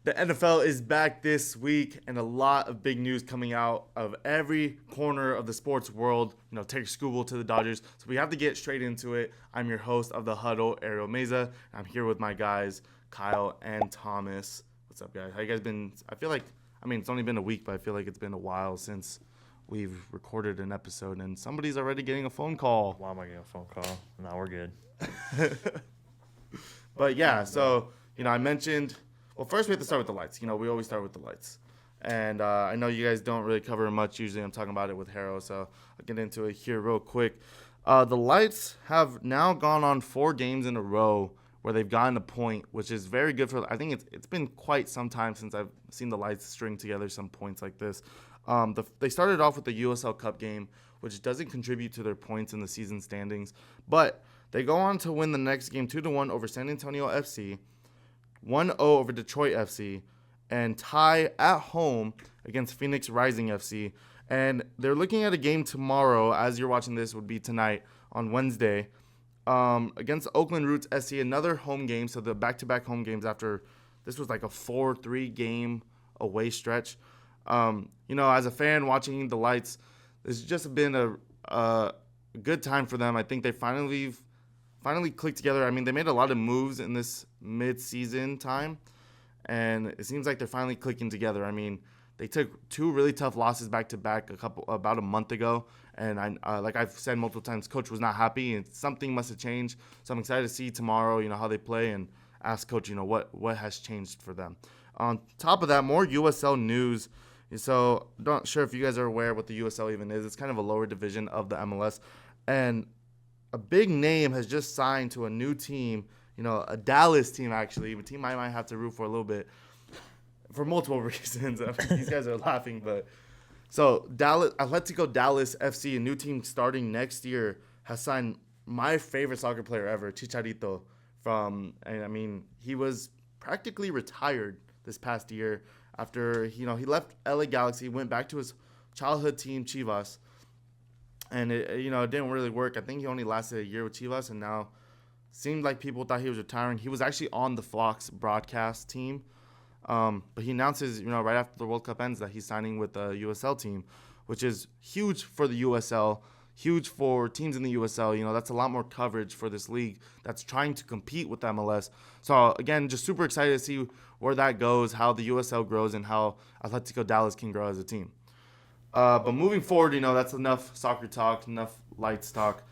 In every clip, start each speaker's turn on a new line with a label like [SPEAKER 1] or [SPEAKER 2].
[SPEAKER 1] The NFL is back this week, and a lot of big news coming out of every corner of the sports world. Take Gobbo to the Dodgers. So we have to get straight into it. I'm your host of the Huddle, Ariel Meza. I'm here with my guys, Kyle and Thomas. What's up, guys? How you guys been? It's only been a week, but I feel like it's been a while since we've recorded an episode, and somebody's already getting a phone call.
[SPEAKER 2] Why am I getting a phone call? No, we're good.
[SPEAKER 1] But yeah, so I mentioned. Well, first we have to start with the lights. We always start with the lights. And I know you guys don't really cover much. Usually I'm talking about it with Harold, so I'll get into it here real quick. The lights have now gone on 4 games in a row where they've gotten a point, which is very good for – I think it's been quite some time since I've seen the lights string together some points like this. They started off with the USL Cup game, which doesn't contribute to their points in the season standings. But they go on to win the next game 2-1 over San Antonio FC, 1-0 over Detroit FC, and tie at home against Phoenix Rising FC. And they're looking at a game tomorrow, as you're watching this, would be tonight on Wednesday, against Oakland Roots SC, another home game. So the back-to-back home games after this was like a 4-3 game away stretch. As a fan watching the lights, it's just been a good time for them. I think they finally clicked together. They made a lot of moves in this mid-season time, and it seems like they're finally clicking together. They took 2 really tough losses back-to-back about a month ago, and like I've said multiple times, Coach was not happy, and something must have changed. So I'm excited to see tomorrow, how they play, and ask Coach, what has changed for them. On top of that, more USL news. So not sure if you guys are aware what the USL even is. It's kind of a lower division of the MLS, and a big name has just signed to a new team, a Dallas team actually, a team I might have to root for a little bit for multiple reasons. These guys are laughing, but so Atletico Dallas FC, a new team starting next year, has signed my favorite soccer player ever, Chicharito, he was practically retired this past year after, he left LA Galaxy, went back to his childhood team, Chivas. And it didn't really work. I think he only lasted a year with Chivas, and now seemed like people thought he was retiring. He was actually on the Fox broadcast team, but he announces, right after the World Cup ends, that he's signing with the USL team, which is huge for the USL, huge for teams in the USL. That's a lot more coverage for this league that's trying to compete with MLS. So again, just super excited to see where that goes, how the USL grows, and how Atletico Dallas can grow as a team. But moving forward, that's enough soccer talk, enough lights talk.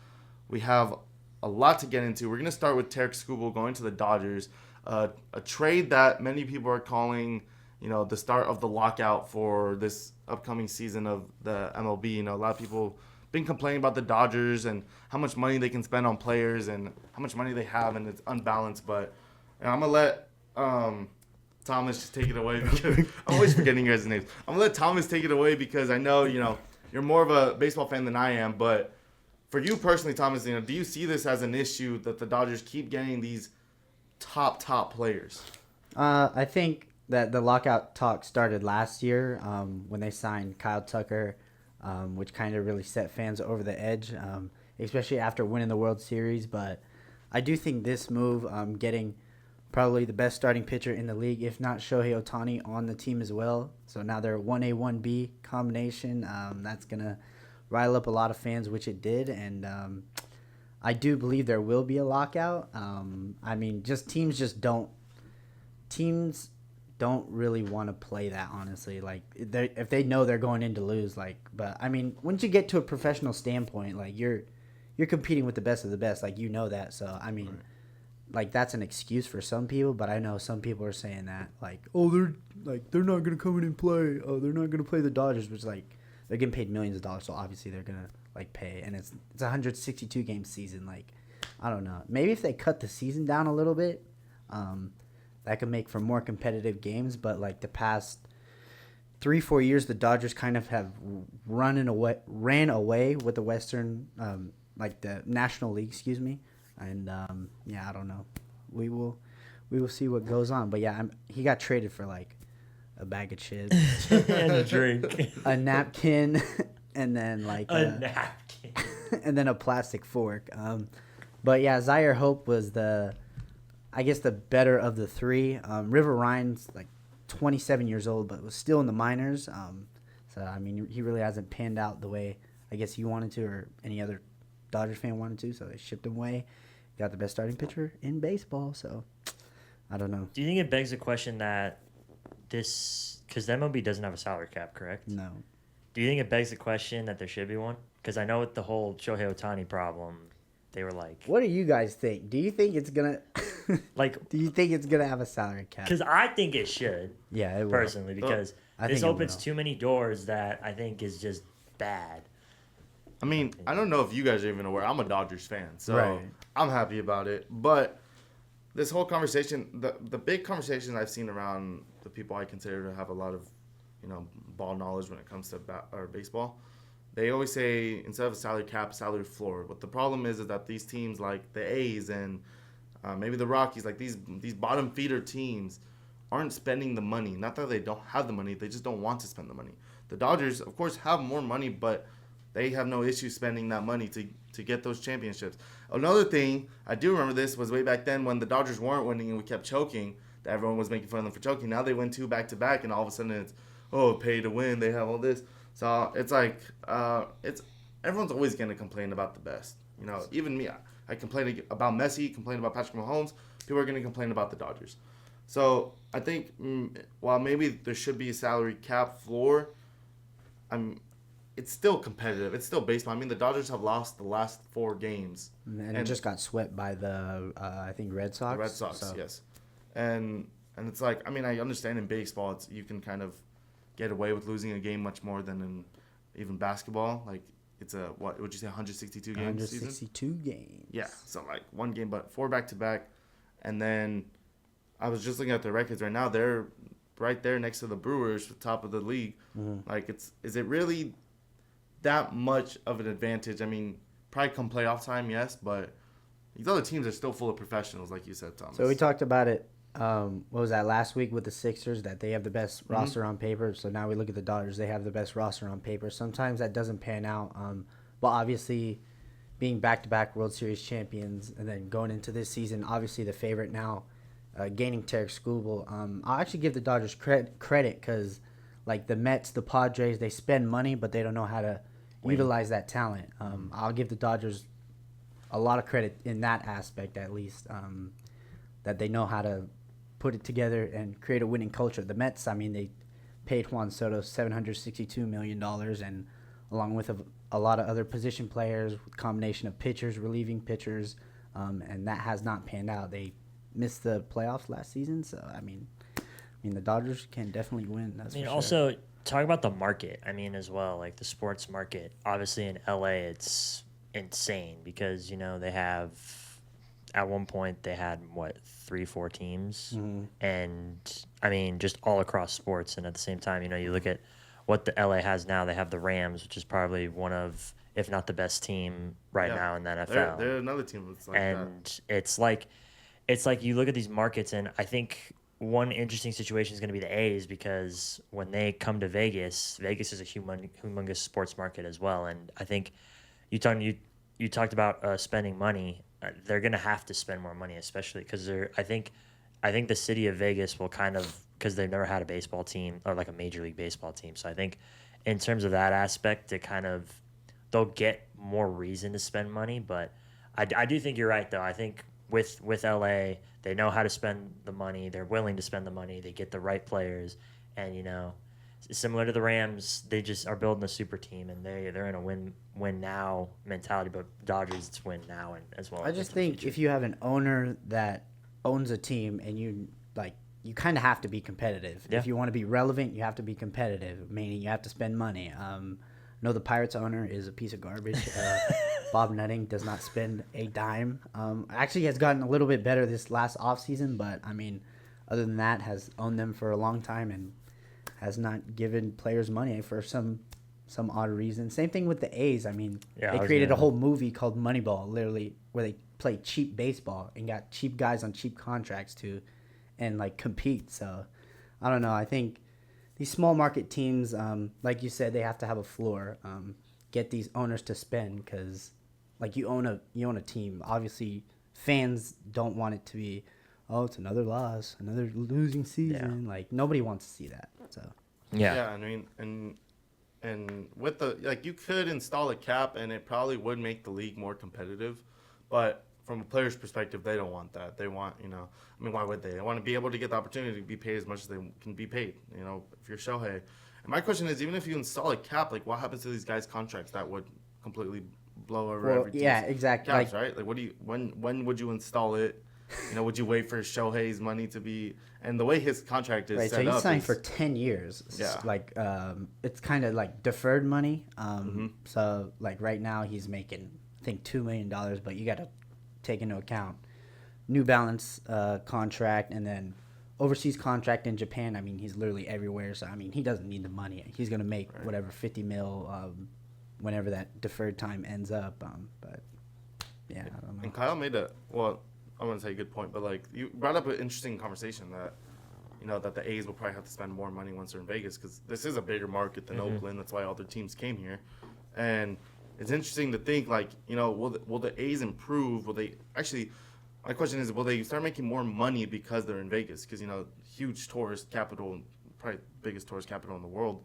[SPEAKER 1] We have a lot to get into. We're going to start with Gobbo going to the Dodgers, a trade that many people are calling, the start of the lockout for this upcoming season of the MLB. A lot of people been complaining about the Dodgers and how much money they can spend on players and how much money they have, and it's unbalanced. But I'm going to let Thomas, just take it away because I'm always forgetting your guys' names. I'm going to let Thomas take it away because I know, you're more of a baseball fan than I am. But for you personally, Thomas, do you see this as an issue that the Dodgers keep getting these top players?
[SPEAKER 3] I think that the lockout talk started last year when they signed Kyle Tucker, which kind of really set fans over the edge, especially after winning the World Series. But I do think this move, getting probably the best starting pitcher in the league, if not Shohei Ohtani, on the team as well. So now they're 1A, 1B combination. That's going to rile up a lot of fans, which it did. And I do believe there will be a lockout. Teams don't really want to play that, honestly. Like, if they know they're going in to lose, but once you get to a professional standpoint, you're competing with the best of the best, that. So, right. That's an excuse for some people, but I know some people are saying that, they're not going to come in and play. Oh, they're not going to play the Dodgers, which, they're getting paid millions of dollars, so obviously they're going to, pay. And it's a 162-game season. I don't know. Maybe if they cut the season down a little bit, that could make for more competitive games. But, the past 3-4 years, the Dodgers kind of have ran away with the Western, the National League, excuse me. And I don't know. We will see what goes on. But he got traded for a bag of chips
[SPEAKER 2] and a drink,
[SPEAKER 3] a napkin, and then
[SPEAKER 2] a napkin,
[SPEAKER 3] and then a plastic fork. But Zaire Hope was the better of the three. River Ryan's 27 years old, but was still in the minors. So I mean, he really hasn't panned out the way I guess he wanted to, or any other Dodgers fan wanted to. So they shipped him away. Got the best starting pitcher in baseball. So I don't know.
[SPEAKER 2] Do you think it begs the question that this, because the MLB doesn't have a salary cap, correct?
[SPEAKER 3] No.
[SPEAKER 2] Do you think it begs the question that there should be one? Because I know with the whole Shohei Ohtani problem, they were like,
[SPEAKER 3] What do you guys think? Do you think it's gonna
[SPEAKER 2] like,
[SPEAKER 3] Do you think it's gonna have a salary cap?
[SPEAKER 2] because I think it should,
[SPEAKER 3] Yeah, it will.
[SPEAKER 2] personally, because
[SPEAKER 3] I
[SPEAKER 2] this
[SPEAKER 3] think it
[SPEAKER 2] opens
[SPEAKER 3] will.
[SPEAKER 2] too many doors that I think is just bad.
[SPEAKER 1] I mean, I don't know if you guys are even aware. I'm a Dodgers fan, so
[SPEAKER 3] Right.
[SPEAKER 1] I'm happy about it. But this whole conversation, the big conversation I've seen around the people I consider to have a lot of, ball knowledge when it comes to or baseball, they always say instead of a salary cap, salary floor. But the problem is that these teams like the A's and maybe the Rockies, like these bottom feeder teams, aren't spending the money. Not that they don't have the money, they just don't want to spend the money. The Dodgers, of course, have more money, but they have no issue spending that money to get those championships. Another thing, I do remember this, was way back then when the Dodgers weren't winning and we kept choking, that everyone was making fun of them for choking. Now they win 2 back-to-back, and all of a sudden it's, pay to win, they have all this. So it's like, everyone's always going to complain about the best. Even me, I complain about Messi, complain about Patrick Mahomes. People are going to complain about the Dodgers. So I think while maybe there should be a salary cap floor, it's still competitive. It's still baseball. I mean, the Dodgers have lost the last 4 games.
[SPEAKER 3] And it just got swept by the I think Red Sox.
[SPEAKER 1] The Red Sox,
[SPEAKER 3] so.
[SPEAKER 1] yes. And it's like, I mean, I understand in baseball, you can kind of get away with losing a game much more than in even basketball. Like, it's what would you say, 162 games
[SPEAKER 3] 162
[SPEAKER 1] season?
[SPEAKER 3] games.
[SPEAKER 1] Yeah, so like 1 game, but 4 back-to-back. And then I was just looking at their records right now. They're right there next to the Brewers, top of the league.
[SPEAKER 3] Mm-hmm.
[SPEAKER 1] Like, is it really that much of an advantage? I mean, probably come playoff time, yes, but these other teams are still full of professionals, like you said, Thomas.
[SPEAKER 3] So we talked about it. What was that last week with the Sixers, that they have the best roster on paper? So now we look at the Dodgers; they have the best roster on paper. Sometimes that doesn't pan out. But obviously, being back-to-back World Series champions and then going into this season, obviously the favorite now, gaining Tarek Skubal. I'll actually give the Dodgers credit because, like the Mets, the Padres, they spend money, but they don't know how to utilize that talent. I'll give the Dodgers a lot of credit in that aspect, at least, that they know how to put it together and create a winning culture. The Mets, I mean, they paid Juan Soto $762 million, and along with a lot of other position players, combination of pitchers, relieving pitchers, and that has not panned out. They missed the playoffs last season, so I mean, the Dodgers can definitely win. That's for sure.
[SPEAKER 2] Also talk about the market. I mean, as well, like the sports market. Obviously, in LA, it's insane because they have. At one point, they had 3-4 teams, and I mean, just all across sports. And at the same time, you look at what the LA has now. They have the Rams, which is probably one of, if not the best team now in the NFL.
[SPEAKER 1] They're another team that's like
[SPEAKER 2] and
[SPEAKER 1] that.
[SPEAKER 2] it's like you look at these markets, and I think one interesting situation is going to be the A's because when they come to Vegas, Vegas is a humongous sports market as well. And I think you talked about spending money. They're going to have to spend more money, especially because I think the city of Vegas will kind of, because they've never had a baseball team or like a Major League Baseball team. So I think in terms of that aspect, they'll get more reason to spend money. But I do think you're right, though. I think with LA, they know how to spend the money. They're willing to spend the money. They get the right players. And, similar to the Rams, they just are building a super team, and they're in a win now mentality. But Dodgers, it's win now and as well.
[SPEAKER 3] I just think if you have an owner that owns a team and you kind of have to be competitive.
[SPEAKER 2] Yeah.
[SPEAKER 3] If you want to be relevant, you have to be competitive, meaning you have to spend money. I know the Pirates owner is a piece of garbage. Bob Nutting does not spend a dime. Actually has gotten a little bit better this last offseason, but I mean, other than that, has owned them for a long time and has not given players money for some odd reason. Same thing with the A's. I mean, they created a whole movie called Moneyball, literally, where they play cheap baseball and got cheap guys on cheap contracts and compete. So, I don't know. I think these small market teams, like you said, they have to have a floor. Get these owners to spend because, you own a team. Obviously, fans don't want it to be oh, it's another loss, another losing season.
[SPEAKER 2] Yeah.
[SPEAKER 3] Like nobody wants to see that. So
[SPEAKER 2] Yeah.
[SPEAKER 1] I mean, and with the you could install a cap, and it probably would make the league more competitive, but from a player's perspective, they don't want that. They want, I mean, why would they? They want to be able to get the opportunity to be paid as much as they can be paid. If you're Shohei. And my question is, even if you install a cap, like what happens to these guys' contracts that would completely blow over every team's
[SPEAKER 3] exactly.
[SPEAKER 1] caps, right? Like, what do you when would you install it? Would you wait for Shohei's money to be, and the way his contract is
[SPEAKER 3] Right, so
[SPEAKER 1] set
[SPEAKER 3] he
[SPEAKER 1] up
[SPEAKER 3] signed
[SPEAKER 1] is,
[SPEAKER 3] for 10 years.
[SPEAKER 1] Yeah.
[SPEAKER 3] Like, it's kind of like deferred money.
[SPEAKER 1] Mm-hmm.
[SPEAKER 3] So, like, right now he's making, I think, $2 million, but you got to take into account New Balance contract and then overseas contract in Japan. I mean, he's literally everywhere. So, I mean, he doesn't need the money. He's going to make whatever, 50 mil whenever that deferred time ends up. But, yeah, I don't know.
[SPEAKER 1] And Kyle made I wouldn't say a good point, but like you brought up an interesting conversation that that the A's will probably have to spend more money once they're in Vegas because this is a bigger market than Oakland. That's why all their teams came here, and it's interesting to think like will the A's improve? Will they actually? My question is, will they start making more money because they're in Vegas? Because huge tourist capital, probably biggest tourist capital in the world.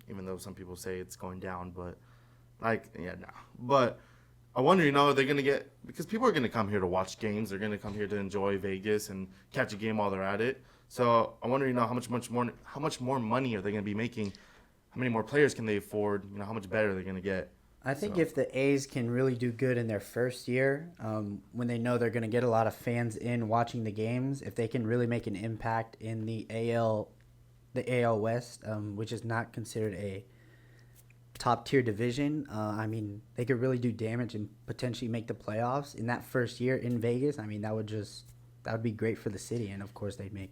[SPEAKER 1] Even though some people say it's going down, but but. I wonder, are they going to get – because people are going to come here to watch games. They're going to come here to enjoy Vegas and catch a game while they're at it. So I wonder, how much more money are they going to be making? How many more players can they afford? How much better are they going to get?
[SPEAKER 3] I think if the A's can really do good in their first year, when they know they're going to get a lot of fans in watching the games, if they can really make an impact in the AL West, which is not considered a top tier division, I mean, they could really do damage and potentially make the playoffs in that first year in Vegas. I mean, that would be great for the city, and of course they'd make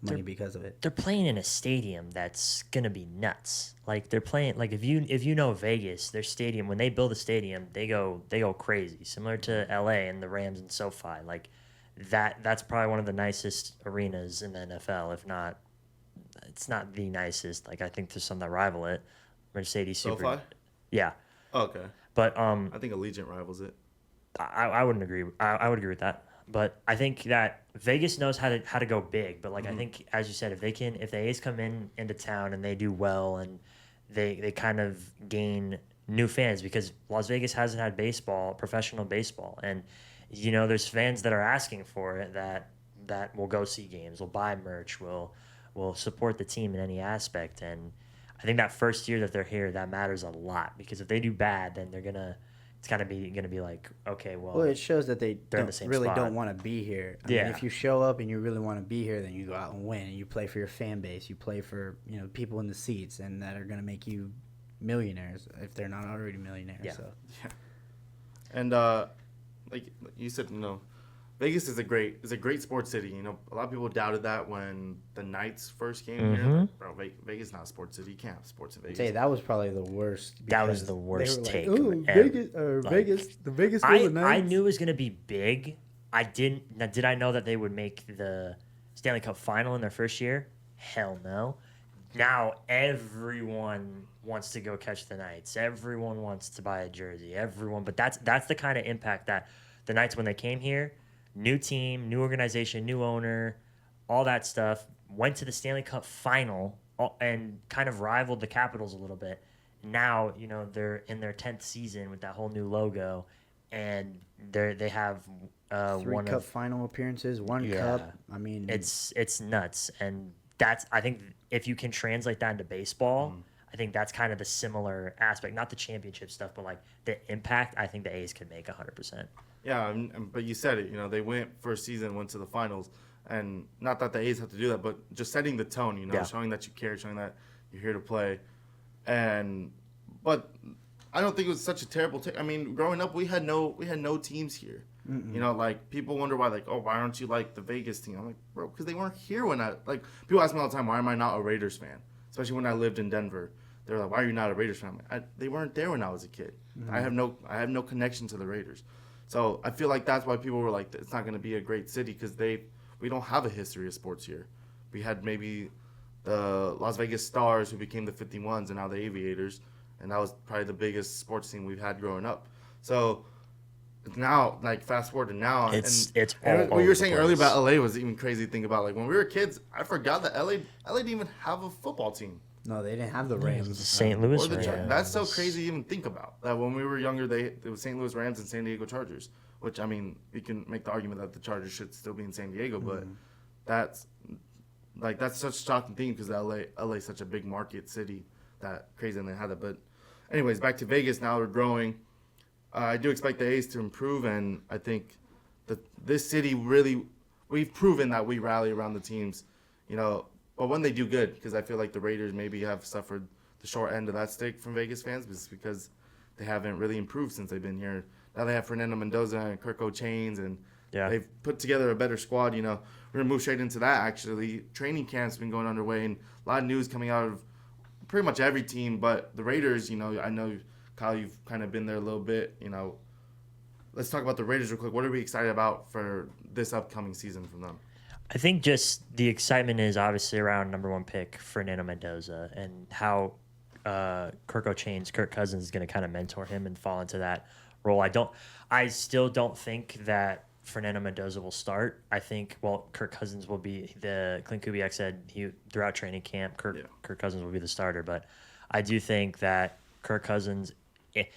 [SPEAKER 3] money because of it.
[SPEAKER 2] They're playing in a stadium that's gonna be nuts. Like they're playing like if you know Vegas, their stadium, when they build a stadium, they go crazy, similar to LA and the Rams and SoFi. Like that's probably one of the nicest arenas in the NFL, if not, it's not the nicest. Like I think there's some that rival it. Mercedes Super.
[SPEAKER 1] SoFi?
[SPEAKER 2] Yeah.
[SPEAKER 1] Okay.
[SPEAKER 2] But
[SPEAKER 1] I think Allegiant rivals it.
[SPEAKER 2] I wouldn't agree. I would agree with that. But I think that Vegas knows how to go big. But I think, as you said, if the A's come into town and they do well and they kind of gain new fans, because Las Vegas hasn't had professional baseball, and there's fans that are asking for it that will go see games, will buy merch, will support the team in any aspect. And I think that first year that they're here, that matters a lot, because if they do bad, then it's gonna be like, okay, well,
[SPEAKER 3] it shows that they
[SPEAKER 2] they're in the same
[SPEAKER 3] really
[SPEAKER 2] spot.
[SPEAKER 3] don't want to be here. I mean, if you show up and you really want to be here, then you go out and win, and you play for your fan base, you play for people in the seats, and that are gonna make you millionaires if they're not already millionaires.
[SPEAKER 2] Yeah.
[SPEAKER 3] So.
[SPEAKER 1] Yeah. And like you said, Vegas is a great sports city. A lot of people doubted that when the Knights first came here. Like, bro, Vegas is not a sports city. You can't have sports in Vegas.
[SPEAKER 3] I'd say that was probably the worst.
[SPEAKER 2] That was the worst take.
[SPEAKER 3] Ooh,
[SPEAKER 2] ever.
[SPEAKER 3] Vegas, the Vegas.
[SPEAKER 2] I knew it was gonna be big. Did I know that they would make the Stanley Cup final in their first year? Hell no. Now everyone wants to go catch the Knights. Everyone wants to buy a jersey. But that's the kind of impact that the Knights, when they came here, new team, new organization, new owner, all that stuff, went to the Stanley Cup final and kind of rivaled the Capitals a little bit. Now, they're in their 10th season with that whole new logo, and they have
[SPEAKER 3] 3 cup final appearances, 1 cup. I mean,
[SPEAKER 2] it's nuts, and I think if you can translate that into baseball, I think that's kind of the similar aspect, not the championship stuff, but like the impact. I think the A's could make 100%.
[SPEAKER 1] Yeah, but you said it. They went first season, went to the finals, and not that the A's have to do that, but just setting the tone. Showing that you care, showing that you're here to play, but I don't think it was such a terrible take. I mean, growing up, we had no teams here. Like people wonder why, like, oh, why aren't you like the Vegas team? I'm like, bro, because they weren't here when people ask me all the time, why am I not a Raiders fan? Especially when I lived in Denver. They're like, why are you not a Raiders fan? They weren't there when I was a kid. I have no connection to the Raiders. So I feel like that's why people were like, it's not going to be a great city, because we don't have a history of sports here. We had maybe the Las Vegas Stars, who became the 51s, and now the Aviators, and that was probably the biggest sports team we've had growing up. So But now, like fast forward to now,
[SPEAKER 2] It's
[SPEAKER 1] and
[SPEAKER 2] all
[SPEAKER 1] what you
[SPEAKER 2] over
[SPEAKER 1] were
[SPEAKER 2] the
[SPEAKER 1] saying earlier
[SPEAKER 2] place.
[SPEAKER 1] about LA was even crazy to think about. Like when we were kids, I forgot that LA didn't even have a football team.
[SPEAKER 3] No, they didn't have the
[SPEAKER 2] The
[SPEAKER 3] Rams.
[SPEAKER 2] St. Louis
[SPEAKER 1] Or the
[SPEAKER 2] Rams.
[SPEAKER 1] That's so crazy to even think about. That when we were younger, it was St. Louis Rams and San Diego Chargers. Which I mean, you can make the argument that the Chargers should still be in San Diego, but that's such a shocking thing because LA is such a big market city that crazy and they had it. But anyways, back to Vegas. Now we're growing. I do expect the A's to improve, and I think that this city we've proven that we rally around the teams, But when they do good, because I feel like the Raiders maybe have suffered the short end of that stick from Vegas fans, just because they haven't really improved since they've been here. Now they have Fernando Mendoza and Kirko Chains, and they've put together a better squad. We're gonna move straight into that. Actually, training camp's been going underway, and a lot of news coming out of pretty much every team, but the Raiders. I know Kyle, you've kind of been there a little bit. Let's talk about the Raiders real quick. What are we excited about for this upcoming season from them?
[SPEAKER 2] I think just the excitement is obviously around number 1 pick Fernando Mendoza and how Kirk Cousins is going to kind of mentor him and fall into that role. I still don't think that Fernando Mendoza will start. I think Kirk Cousins will be Clint Kubiak said throughout training camp Kirk Cousins will be the starter, but I do think that Kirk Cousins, I'd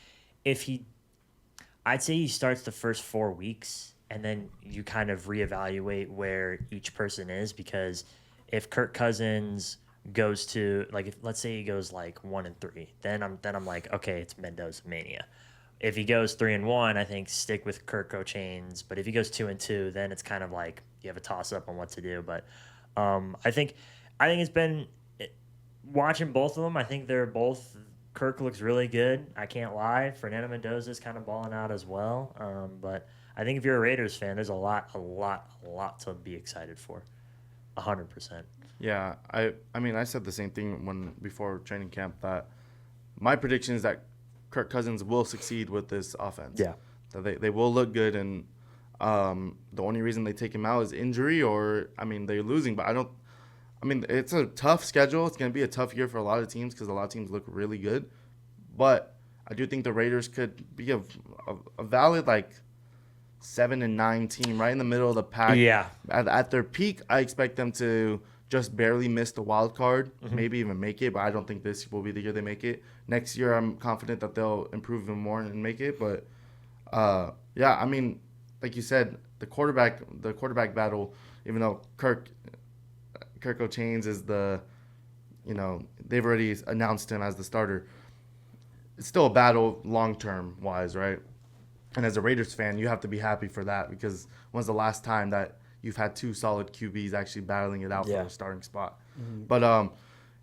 [SPEAKER 2] say he starts the first 4 weeks. And then you kind of reevaluate where each person is, because if Kirk Cousins goes to let's say he goes 1-3, then I'm like, okay, it's Mendoza mania. If he goes 3-1, I think stick with Kirko Chains. But if he goes 2-2, then it's kind of like you have a toss up on what to do. But I think it's been watching both of them. I think they're both. Kirk looks really good. I can't lie. Fernando Mendoza is kind of balling out as well. But I think if you're a Raiders fan, there's a lot to be excited for. 100%.
[SPEAKER 1] Yeah, I mean, I said the same thing before training camp that my prediction is that Kirk Cousins will succeed with this offense.
[SPEAKER 2] Yeah.
[SPEAKER 1] That they will look good, and the only reason they take him out is injury or, they're losing. But it's a tough schedule. It's going to be a tough year for a lot of teams because a lot of teams look really good. But I do think the Raiders could be a valid, 7-9 team right in the middle of the pack.
[SPEAKER 2] Yeah.
[SPEAKER 1] At their peak, I expect them to just barely miss the wild card, maybe even make it, but I don't think this will be the year they make it. Next year, I'm confident that they'll improve even more and make it. But, like you said, the quarterback battle, even though Kirko Chains is they've already announced him as the starter, it's still a battle long-term wise, right? And as a Raiders fan, you have to be happy for that, because when's the last time that you've had 2 solid QBs actually battling it out for a starting spot? Mm-hmm. But,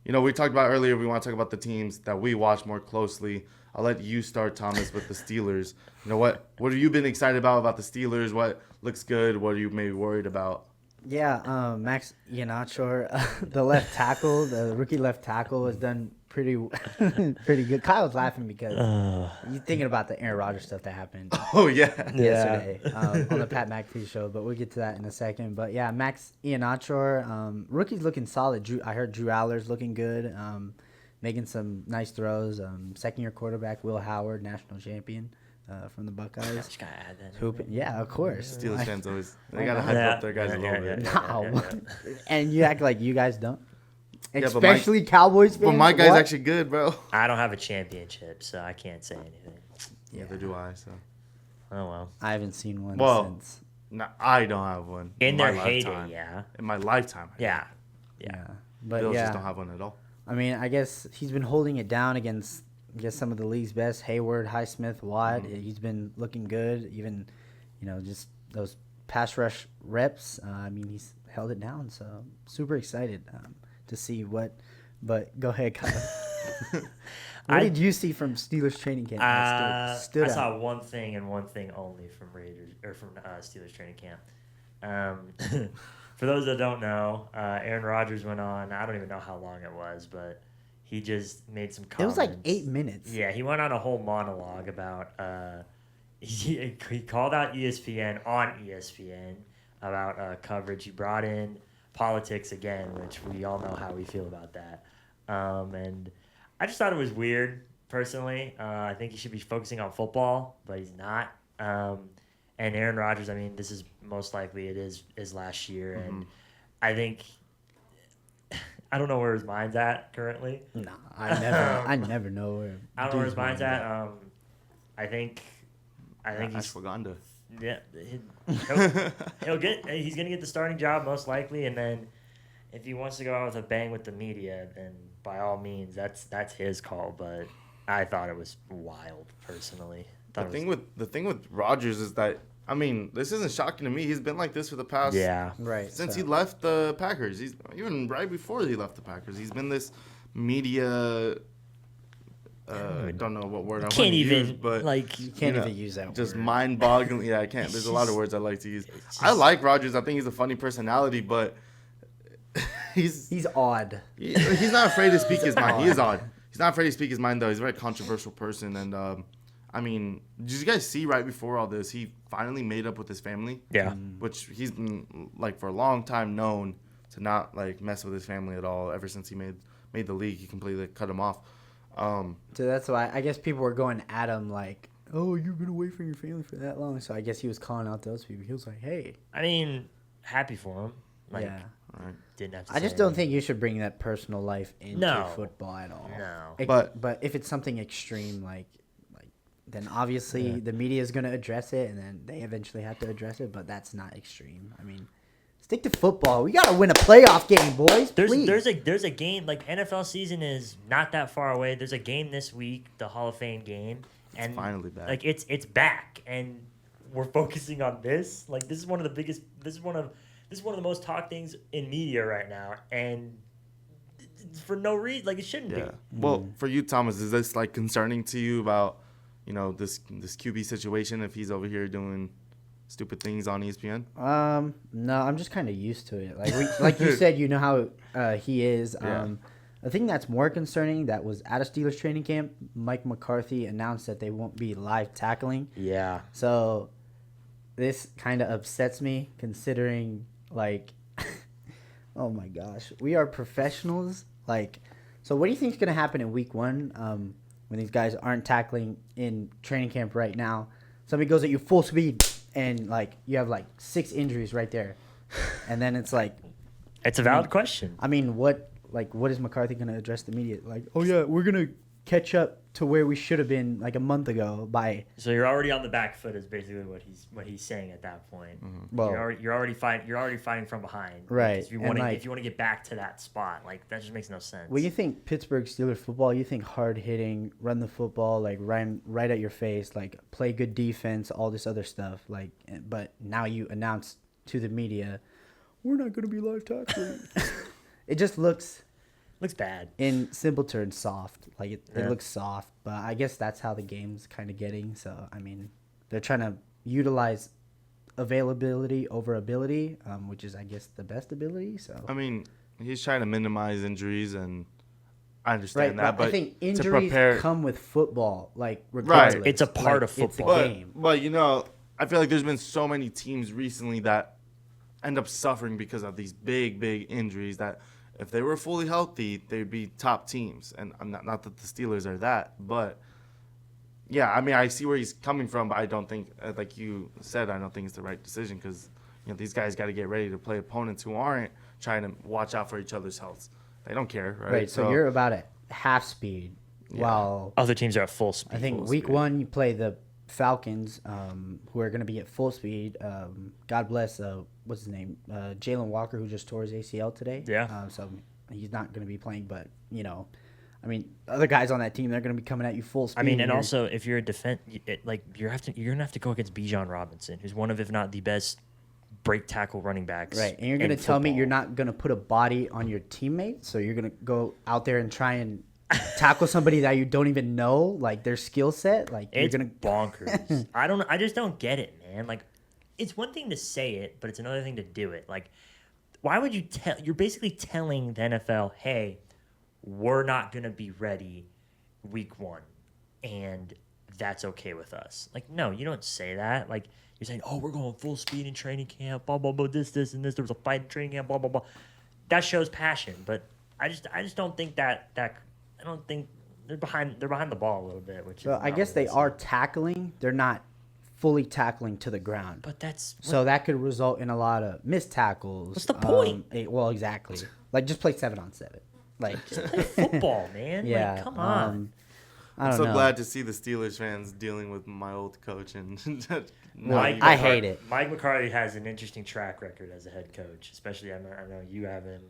[SPEAKER 1] we talked about earlier, we want to talk about the teams that we watch more closely. I'll let you start, Thomas, with the Steelers. What have you been excited about the Steelers? What looks good? What are you maybe worried about?
[SPEAKER 3] Yeah, Max Iheanacho, the left tackle, the rookie left tackle, has done pretty good. Kyle was laughing because you're thinking about the Aaron Rodgers stuff that happened.
[SPEAKER 1] Oh yeah,
[SPEAKER 3] yesterday on the Pat McAfee show, but we'll get to that in a second. But yeah, Max Iheanacho, rookie's looking solid. I heard Drew Aller's looking good, making some nice throws. Second-year quarterback Will Howard, national champion. From the Buckeyes.
[SPEAKER 2] Just gotta add that.
[SPEAKER 3] Hooping. Yeah, of course.
[SPEAKER 1] Steelers fans always gotta hype up their guys a little bit.
[SPEAKER 3] No. And you act like you guys don't. Especially Cowboys fans.
[SPEAKER 1] But my guy's actually good, bro.
[SPEAKER 2] I don't have a championship, so I can't say anything.
[SPEAKER 1] Neither do I. So.
[SPEAKER 2] Oh well.
[SPEAKER 3] I haven't seen one since.
[SPEAKER 1] No, I don't have one.
[SPEAKER 2] In their heyday, yeah.
[SPEAKER 1] In my lifetime.
[SPEAKER 2] Yeah.
[SPEAKER 3] But
[SPEAKER 1] Bills just don't have one at all.
[SPEAKER 3] I mean, I guess he's been holding it down against some of the league's best. Hayward, Highsmith, Watt. Mm-hmm. He's been looking good. Even, just those pass rush reps. He's held it down. So super excited to see what. But go ahead, Kyle. What did you see from Steelers training camp?
[SPEAKER 2] I saw one thing and one thing only from Steelers training camp. For those that don't know, Aaron Rodgers went on. I don't even know how long it was, but. He just made some comments.
[SPEAKER 3] It was 8 minutes.
[SPEAKER 2] Yeah, he went on a whole monologue about he called out ESPN on ESPN about coverage. He brought in politics again, which we all know how we feel about that. And I just thought it was weird, personally. I think he should be focusing on football, but he's not. And Aaron Rodgers, I mean, this is most likely it is his last year, and I think I don't know where his mind's at currently.
[SPEAKER 3] Nah, I never know where.
[SPEAKER 2] I don't know where his mind's at. I think he's
[SPEAKER 1] Ashwagandha.
[SPEAKER 2] yeah. He's gonna get the starting job most likely, and then if he wants to go out with a bang with the media, then by all means, that's his call. But I thought it was wild personally.
[SPEAKER 1] The thing with Rodgers is that, I mean, this isn't shocking to me. He's been like this for the past
[SPEAKER 3] right
[SPEAKER 1] since he left the Packers. He's even right before he left the Packers. He's been this media. I don't know what word I want to use, but
[SPEAKER 3] you can't even use that.
[SPEAKER 1] Just
[SPEAKER 3] word.
[SPEAKER 1] mind-boggling. Yeah, I can't. There's a lot of words I like to use. I like Rodgers. I think he's a funny personality, but
[SPEAKER 3] he's odd.
[SPEAKER 1] He's not afraid to speak his mind. He is odd. He's not afraid to speak his mind though. He's a very controversial person, and I mean, did you guys see right before all this, he finally made up with his family?
[SPEAKER 2] Yeah.
[SPEAKER 1] Which he's been, like, for a long time known to not, like, mess with his family at all. Ever since he made the league, he completely cut him off.
[SPEAKER 3] So that's why I guess people were going at him like, oh, you're going to wait for your family for that long? So I guess he was calling out those people. He was like, hey.
[SPEAKER 2] I mean, happy for him. Like,
[SPEAKER 3] yeah.
[SPEAKER 1] Right.
[SPEAKER 2] Didn't have to
[SPEAKER 3] I just don't think you should bring that personal life into football at all.
[SPEAKER 2] No.
[SPEAKER 3] But if it's something extreme, like then obviously the media is going to address it, and then they eventually have to address it. But that's not extreme. I mean, stick to football. We got to win a playoff game, boys.
[SPEAKER 2] There's a game, like, NFL season is not that far away. There's a game this week, the Hall of Fame game, and
[SPEAKER 1] It's finally back.
[SPEAKER 2] Like it's back, and we're focusing on this. Like, this is one of the biggest. This is one of the most talked things in media right now, and for no reason. Like, it shouldn't be.
[SPEAKER 1] Well, for you, Thomas, is this, like, concerning to you about, you know, this QB situation if he's over here doing stupid things on ESPN?
[SPEAKER 3] No, I'm just kind of used to it. Like you said, you know how he is.
[SPEAKER 1] Yeah.
[SPEAKER 3] The thing that's more concerning that was at a Steelers training camp, Mike McCarthy announced that they won't be live tackling.
[SPEAKER 2] Yeah.
[SPEAKER 3] So this kind of upsets me considering, like, oh my gosh, we are professionals. Like, so what do you think is going to happen in week 1 when these guys aren't tackling in training camp right now? Somebody goes at you full speed and, like, you have, like, 6 injuries right there. And then it's like...
[SPEAKER 2] It's a valid question.
[SPEAKER 3] I mean, what is McCarthy going to address the media? Like, oh, yeah, we're going to catch up to where we should have been, like, a month ago by...
[SPEAKER 2] So you're already on the back foot is basically what he's saying at that point.
[SPEAKER 1] Mm-hmm.
[SPEAKER 3] Well,
[SPEAKER 2] you're already fighting from behind.
[SPEAKER 3] Right.
[SPEAKER 2] Like, if you want to get back to that spot, like, that just makes no sense.
[SPEAKER 3] When you think Pittsburgh Steelers football, you think hard hitting, run the football, like right at your face, like play good defense, all this other stuff. Like, but now you announce to the media, we're not going to be live tackling. It just looks
[SPEAKER 2] bad.
[SPEAKER 3] in simple terms soft. Like it looks soft, but I guess that's how the game's kind of getting. So I mean, they're trying to utilize availability over ability, which is, I guess, the best ability. So
[SPEAKER 1] I mean, he's trying to minimize injuries, and I understand
[SPEAKER 3] right,
[SPEAKER 1] that. But
[SPEAKER 3] I think
[SPEAKER 1] to
[SPEAKER 3] injuries
[SPEAKER 1] prepare,
[SPEAKER 3] come with football, like regardless.
[SPEAKER 1] Right.
[SPEAKER 2] It's a part of
[SPEAKER 3] It's
[SPEAKER 2] football.
[SPEAKER 3] a game.
[SPEAKER 1] but you know, I feel like there's been so many teams recently that end up suffering because of these big injuries that if they were fully healthy, they'd be top teams. And I'm not that the Steelers are that, but yeah, I mean, I see where he's coming from, but I don't think, like you said, I don't think it's the right decision because, you know, these guys got to get ready to play opponents who aren't trying to watch out for each other's health. They don't care, right?
[SPEAKER 3] Right, so you're about at half speed, while
[SPEAKER 2] Other teams are at full speed.
[SPEAKER 3] I think week 1 you play the Falcons, who are going to be at full speed. God bless, what's his name? Jalen Walker, who just tore his ACL today.
[SPEAKER 2] Yeah.
[SPEAKER 3] So he's not going to be playing, but, you know, I mean, other guys on that team, they're going to be coming at you full speed.
[SPEAKER 2] I mean, and also if you're a defense, like you're gonna have to go against Bijan Robinson, who's one of, if not the best, break tackle running backs.
[SPEAKER 3] Right, and you're going to tell me you're not going to put a body on your teammate, so you're going to go out there and try and tackle somebody that you don't even know, like their skill set. Like
[SPEAKER 2] It's
[SPEAKER 3] you're gonna
[SPEAKER 2] bonkers. I just don't get it, man. Like, it's one thing to say it, but it's another thing to do it. Like, why would you tell? You're basically telling the NFL, hey, we're not gonna be ready week 1, and that's okay with us. Like, no, you don't say that. Like, you're saying, oh, we're going full speed in training camp, blah blah blah, this and this. There was a fight in training camp, blah blah blah. That shows passion, but I just don't think that I don't think they're behind the ball a little bit. Which
[SPEAKER 3] So
[SPEAKER 2] is
[SPEAKER 3] I
[SPEAKER 2] not
[SPEAKER 3] guess
[SPEAKER 2] what
[SPEAKER 3] they
[SPEAKER 2] it is.
[SPEAKER 3] are tackling. They're not fully tackling to the ground.
[SPEAKER 2] But that's
[SPEAKER 3] So that could result in a lot of missed tackles.
[SPEAKER 2] What's the point?
[SPEAKER 3] Well, exactly. Like, just play 7-on-7. Like,
[SPEAKER 2] just play football, man.
[SPEAKER 3] yeah.
[SPEAKER 2] Like, come on.
[SPEAKER 3] I
[SPEAKER 1] I'm
[SPEAKER 3] don't
[SPEAKER 1] so
[SPEAKER 3] know.
[SPEAKER 1] glad to see the Steelers fans dealing with my old coach, and
[SPEAKER 3] I hate it.
[SPEAKER 2] Mike McCarthy has an interesting track record as a head coach, especially I know you have him.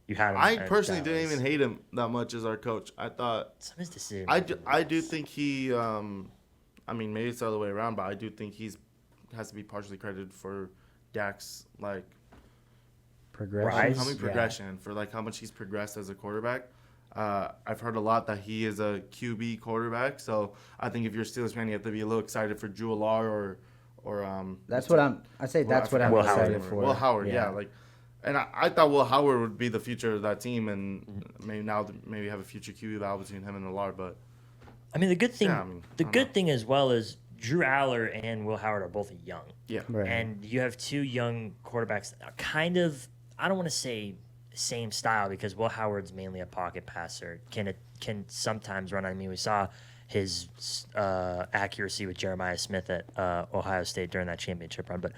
[SPEAKER 2] You had him.
[SPEAKER 1] I
[SPEAKER 2] at
[SPEAKER 1] personally didn't
[SPEAKER 2] Dallas.
[SPEAKER 1] even hate him that much as our coach. I thought
[SPEAKER 2] Some of his decisions.
[SPEAKER 1] I do think he. I mean, maybe it's the other way around, but I do think has to be partially credited for Dak's like
[SPEAKER 3] Progression.
[SPEAKER 1] progression for like how much he's progressed as a quarterback. I've heard a lot that he is a QB quarterback, so I think if you're a Steelers fan, you have to be a little excited for Drew Alar or
[SPEAKER 3] That's what I'm
[SPEAKER 2] Will
[SPEAKER 3] excited
[SPEAKER 2] Howard.
[SPEAKER 3] for.
[SPEAKER 1] Will Howard, yeah. Like, and I thought Will Howard would be the future of that team, and maybe have a future QB battle between him and Alar. But
[SPEAKER 2] I mean, the good thing,
[SPEAKER 1] Yeah, I mean,
[SPEAKER 2] the
[SPEAKER 1] I don't
[SPEAKER 2] good
[SPEAKER 1] know.
[SPEAKER 2] thing as well is Drew Aller and Will Howard are both young,
[SPEAKER 1] yeah,
[SPEAKER 3] Right.
[SPEAKER 2] and you have two young quarterbacks. That are kind of, I don't want to say same style because Will Howard's mainly a pocket passer. Can sometimes run. I mean, we saw his accuracy with Jeremiah Smith at Ohio State during that championship run. But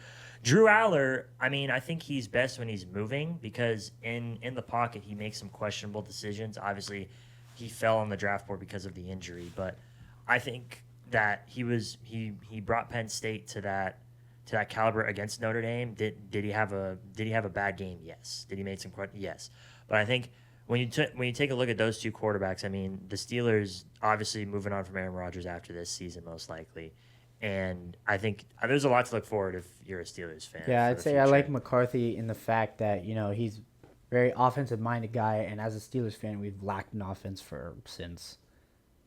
[SPEAKER 2] Drew Aller, I mean, I think he's best when he's moving because in the pocket he makes some questionable decisions. Obviously, he fell on the draft board because of the injury, but I think that he brought Penn State to that caliber against Notre Dame. Did he have a bad game? Yes. Did he make some questions? Yes. But I think when you take a look at those two quarterbacks, I mean, the Steelers obviously moving on from Aaron Rodgers after this season most likely, and I think there's a lot to look forward if you're a Steelers fan.
[SPEAKER 3] Yeah,
[SPEAKER 2] for
[SPEAKER 3] I'd
[SPEAKER 2] the
[SPEAKER 3] say I
[SPEAKER 2] future.
[SPEAKER 3] like McCarthy in the fact that, he's very offensive-minded guy, and as a Steelers fan, we've lacked an offense since